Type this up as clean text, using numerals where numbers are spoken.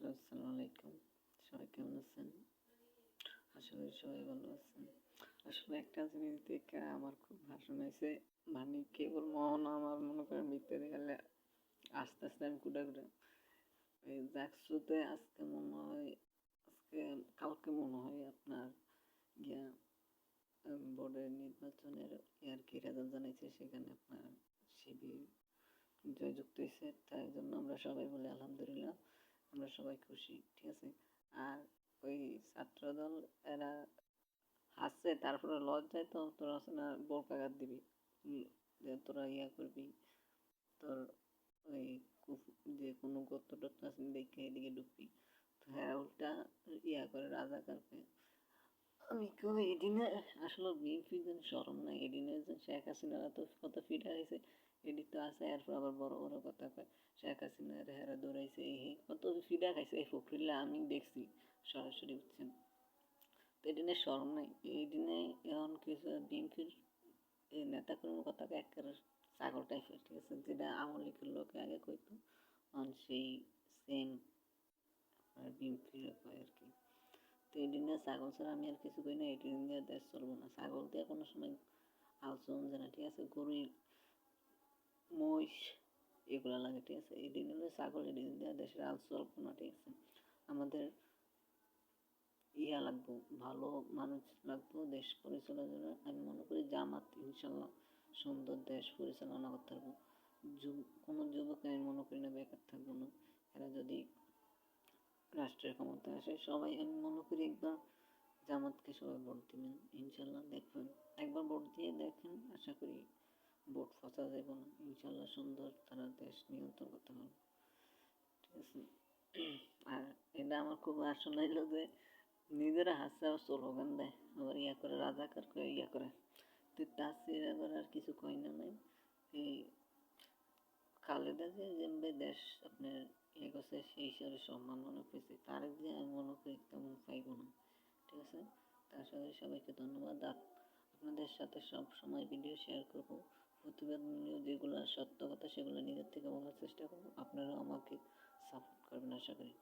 আসসালামু আলাইকুম। সবাই কেমন আছেন? আশা করি সবাই ভালো আছেন। আসলে একটা জিনিস দেখে আমার খুব হাসি হয়েছে। মানে কেবল মোহন আমার মনে করেন ভিতরে গেলে আস্তে আস্তে আমি কুটা এই জাকসুতে আজকে মনে হয় কালকে মনে হয় আপনার গিয়া বোর্ডের নির্বাচনের কি রেজাল্ট জানাইছে, সেখানে আপনার শিবির জয়যুক্ত হয়েছে। তাই জন্য আমরা সবাই বলি আলহামদুলিল্লাহ, আমরা সবাই খুশি, ঠিক আছে। আর ওই ছাত্রদল এরা হাসছে, তারপরে লজ্জায় তো তোরা আছে না বোরকাঘাত দিবি, যে তোরা ইয়া করবি, তোর ওই যে কোনো গর্ত টর্ত আছে দেখে এদিকে ঢুকবি। তো হ্যাঁ, উল্টা ইয়া করে রাজাকারকে। আমি কই এদিনে আসলে বিএনপির যেন শরম নাই, এদিনে যে শেখ হাসিনারা তো কত ফিটা হয়েছে, এদিক তো আছে, এরপর আবার বড় বড় কথা কয় শেখ হাসিনা হেরা দৌড়াইছে, এই কত ফিডা খাইছে এই ফখরুল্লাহ, আমি দেখছি সরাসরি, বুঝছেন। তো এদিনে শরম নাই, এই দিনে এখন কিছু বিএনপির এই নেতাকর্মীর কথাকে একেবারে ছাগল টাইপের, ঠিক আছে, যেটা আওয়ামী লীগের লোকে আগে কইতো, সেই সেম বিএনপির কয় আর কি। তো এই দিনে ছাগল ছাড়া আমি আর কিছু কই না, এই দিন দিয়ে দেশ চলবো না, ছাগল দিয়ে কোনো সময় হাল চলছে না, ঠিক আছে। গরু মহিষ এগুলা লাগে, ঠিক আছে। এই দিন হলে ছাগল, এই দিন দিয়ে দেশের হাল চলবো না, ঠিক আছে। আমাদের ইয়া লাগবো, ভালো মানুষ লাগবো দেশ পরিচালনার জন্য। আমি মনে করি জামাত ইনশাল্লাহ সুন্দর দেশ পরিচালনা করতে পারবো। কোনো যুবক আমি মনে করি না বেকার থাকবো না, এরা যদি রাষ্ট্রের ক্ষমতা আসে। সবাই আমি মনে করি একবার জামাতকে সবাই ভোট দিবেন, ইনশাল্লাহ দেখবেন, একবার ভোট দিয়ে দেখেন, আশা করি ভোট ফসা যাবে না, ইনশাল্লাহ সুন্দর তারা দেশ নিয়ন্ত্রণ করতে পারবে, ঠিক আছে। আর এটা আমার খুব আসলে হইলো যে নিজেরা হাসছে আবার স্লোগান দেয়, আবার ইয়া করে রাজাকার করে ইয়া করে। তো তাসির আবার আর কিছু কই না নাই, এই খালেদা যে যেমনি দেশ আপনার ইয়ে করছে, সেই হিসাবে সম্মান মনে পেয়েছে, তার যে আমি মনে করি তেমন পাইব না, ঠিক আছে। তার সাথে সবাইকে ধন্যবাদ। আপনাদের সাথে সব সময় ভিডিও শেয়ার করব, প্রতিবেদনীয় যেগুলো সত্য কথা সেগুলো নিজের থেকে বলার চেষ্টা করব, আপনারাও আমাকে সাপোর্ট করবেন আশা করি।